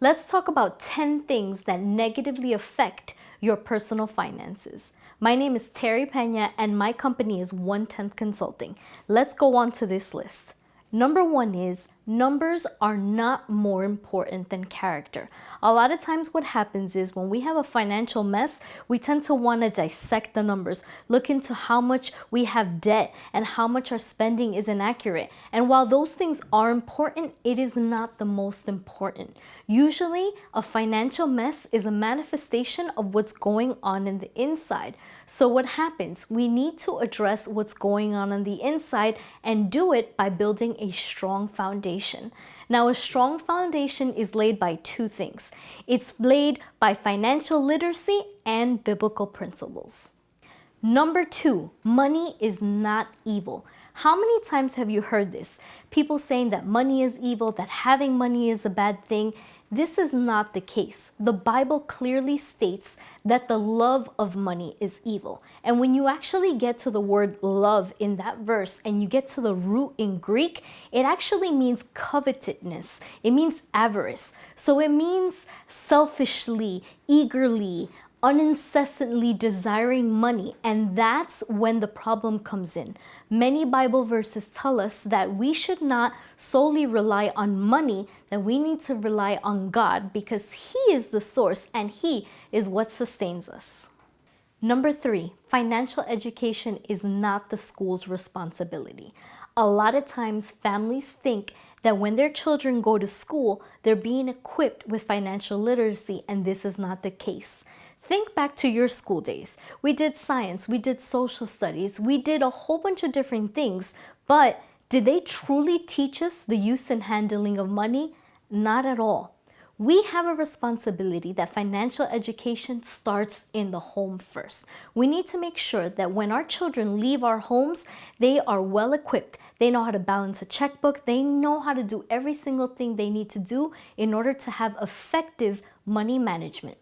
Let's talk about 10 things that negatively affect your personal finances. My name is Terry Pena and my company is 1/10 Consulting. Let's go on to this list. Number one is numbers are not more important than character. A lot of times what happens is when we have a financial mess, we tend to want to dissect the numbers, look into how much we have debt and how much our spending is inaccurate. And while those things are important, it is not the most important. Usually, a financial mess is a manifestation of what's going on in the inside. So what happens? We need to address what's going on the inside and do it by building a strong foundation. Now, a strong foundation is laid by two things. It's laid by financial literacy and biblical principles. Number two, money is not evil. How many times have you heard this? People saying that money is evil, that having money is a bad thing. This is not the case. The Bible clearly states that the love of money is evil. And when you actually get to the word love in that verse and you get to the root in Greek, it actually means covetousness. It means avarice. So it means selfishly, eagerly, unincessantly desiring money, and that's when the problem comes in. Many Bible verses tell us that we should not solely rely on money, that we need to rely on God because He is the source and He is what sustains us. Number three, financial education is not the school's responsibility. A lot of times families think that when their children go to school, they're being equipped with financial literacy, and this is not the case. Think back to your school days. We did science, we did social studies, we did a whole bunch of different things, but did they truly teach us the use and handling of money? Not at all. We have a responsibility that financial education starts in the home first. We need to make sure that when our children leave our homes, they are well equipped. They know how to balance a checkbook. They know how to do every single thing they need to do in order to have effective money management.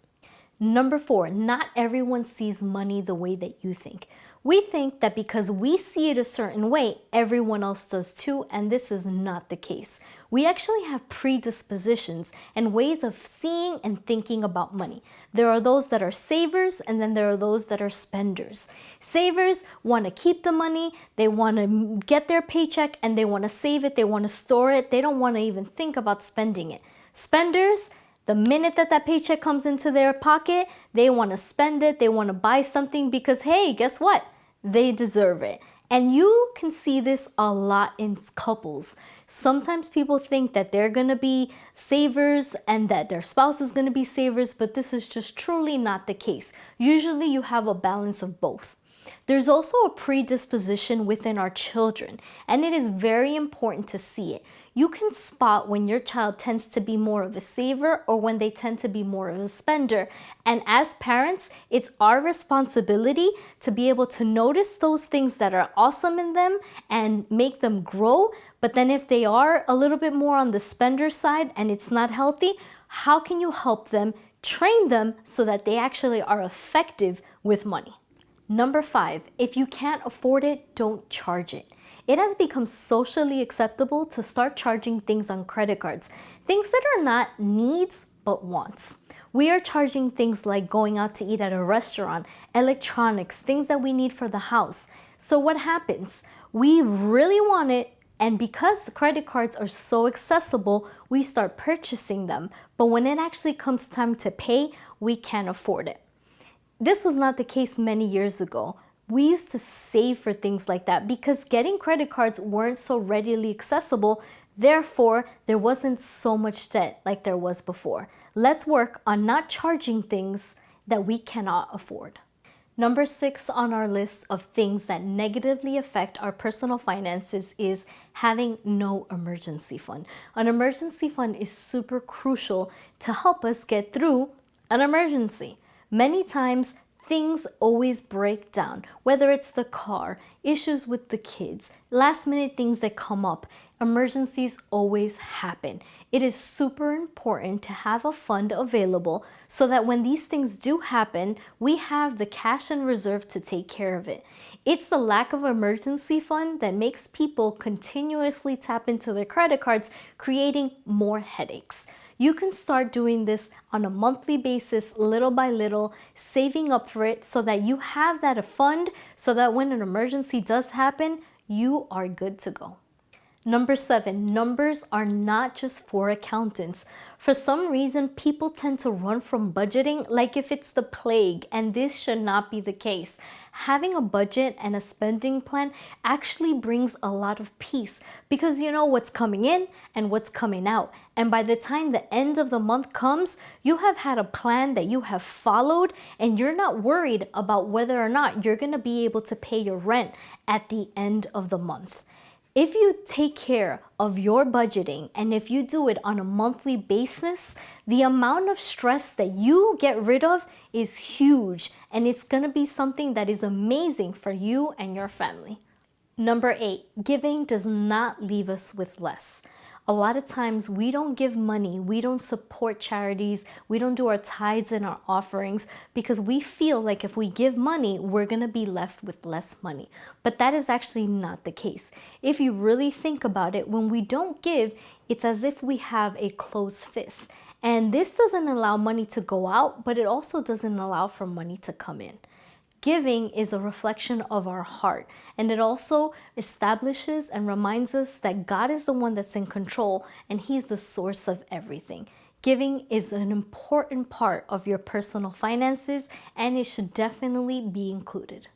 Number four, not everyone sees money the way that you think. We think that because we see it a certain way, everyone else does too, and this is not the case. We actually have predispositions and ways of seeing and thinking about money. There are those that are savers, and then there are those that are spenders. Savers want to keep the money, they want to get their paycheck, and they want to save it, they want to store it, they don't want to even think about spending it. Spenders, the minute that paycheck comes into their pocket, they want to spend it, they want to buy something because, hey, guess what? They deserve it. And you can see this a lot in couples. Sometimes people think that they're going to be savers and that their spouse is going to be savers, but this is just truly not the case. Usually you have a balance of both. There's also a predisposition within our children, and it is very important to see it. You can spot when your child tends to be more of a saver or when they tend to be more of a spender. And as parents, it's our responsibility to be able to notice those things that are awesome in them and make them grow. But then if they are a little bit more on the spender side and it's not healthy, how can you help them, train them so that they actually are effective with money? Number five, if you can't afford it, don't charge it. It has become socially acceptable to start charging things on credit cards, things that are not needs but wants. We are charging things like going out to eat at a restaurant, electronics, things that we need for the house. So what happens? We really want it, and because credit cards are so accessible, we start purchasing them. But when it actually comes time to pay, we can't afford it. This was not the case many years ago. We used to save for things like that because getting credit cards weren't so readily accessible. Therefore, there wasn't so much debt like there was before. Let's work on not charging things that we cannot afford. Number six on our list of things that negatively affect our personal finances is having no emergency fund. An emergency fund is super crucial to help us get through an emergency. Many times, things always break down, whether it's the car, issues with the kids, last minute things that come up. Emergencies always happen. It is super important to have a fund available so that when these things do happen, we have the cash in reserve to take care of it. It's the lack of emergency fund that makes people continuously tap into their credit cards, creating more headaches. You can start doing this on a monthly basis, little by little, saving up for it so that you have that fund so that when an emergency does happen, you are good to go. Number 7, numbers are not just for accountants. For some reason, people tend to run from budgeting like if it's the plague, and this should not be the case. Having a budget and a spending plan actually brings a lot of peace because you know what's coming in and what's coming out. And by the time the end of the month comes, you have had a plan that you have followed and you're not worried about whether or not you're going to be able to pay your rent at the end of the month. If you take care of your budgeting and if you do it on a monthly basis, the amount of stress that you get rid of is huge and it's going to be something that is amazing for you and your family. Number 8, giving does not leave us with less. A lot of times we don't give money, we don't support charities, we don't do our tithes and our offerings because we feel like if we give money, we're going to be left with less money. But that is actually not the case. If you really think about it, when we don't give, it's as if we have a closed fist. And this doesn't allow money to go out, but it also doesn't allow for money to come in. Giving is a reflection of our heart, and it also establishes and reminds us that God is the one that's in control and He's the source of everything. Giving is an important part of your personal finances and it should definitely be included.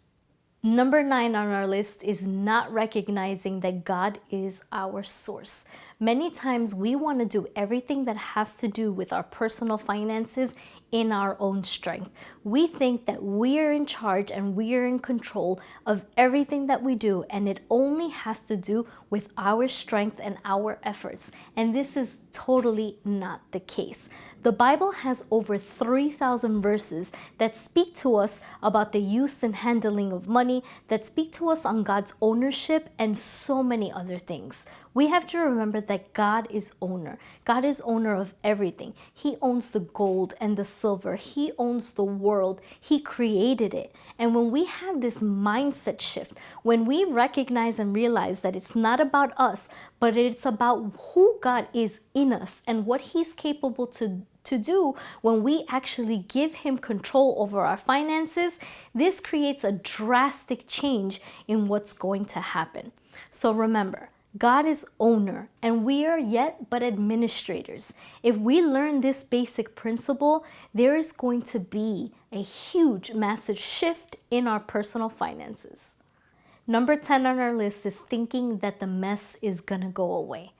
Number 9 on our list is not recognizing that God is our source. Many times we want to do everything that has to do with our personal finances in our own strength. We think that we are in charge and we are in control of everything that we do, and it only has to do with our strength and our efforts. And this is totally not the case. The Bible has over 3,000 verses that speak to us about the use and handling of money, that speak to us on God's ownership and so many other things. We have to remember that God is owner. God is owner of everything. He owns the gold and the silver. He owns the world. He created it. And when we have this mindset shift, when we recognize and realize that it's not about us, but it's about who God is in us and what He's capable to do when we actually give Him control over our finances, this creates a drastic change in what's going to happen. So remember, God is owner and we are yet but administrators. If we learn this basic principle, there is going to be a huge, massive shift in our personal finances. Number 10 on our list is thinking that the mess is gonna go away.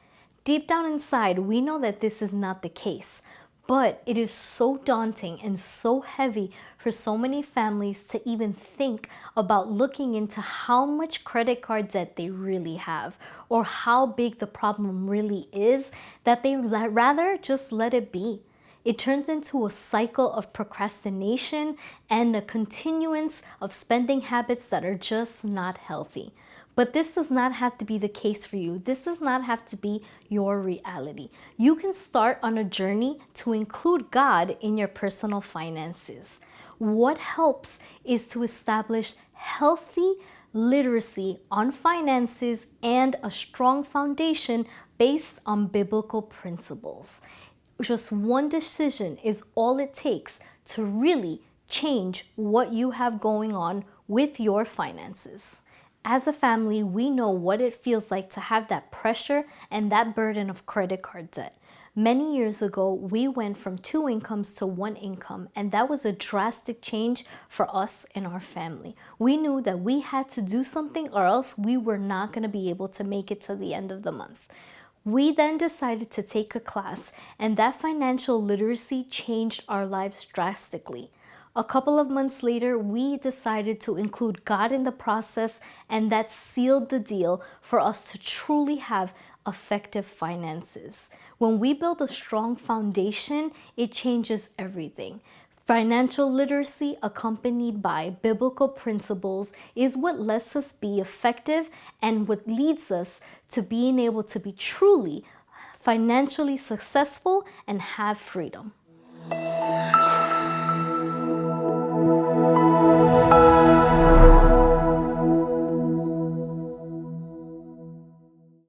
Deep down inside, we know that this is not the case. But it is so daunting and so heavy for so many families to even think about looking into how much credit card debt they really have or how big the problem really is that they rather just let it be. It turns into a cycle of procrastination and a continuance of spending habits that are just not healthy. But this does not have to be the case for you. This does not have to be your reality. You can start on a journey to include God in your personal finances. What helps is to establish healthy literacy on finances and a strong foundation based on biblical principles. Just one decision is all it takes to really change what you have going on with your finances. As a family, we know what it feels like to have that pressure and that burden of credit card debt. Many years ago, we went from 2 incomes to 1 income, and that was a drastic change for us and our family. We knew that we had to do something or else we were not going to be able to make it to the end of the month. We then decided to take a class, and that financial literacy changed our lives drastically. A couple of months later, we decided to include God in the process, and that sealed the deal for us to truly have effective finances. When we build a strong foundation, it changes everything. Financial literacy accompanied by biblical principles is what lets us be effective and what leads us to being able to be truly financially successful and have freedom.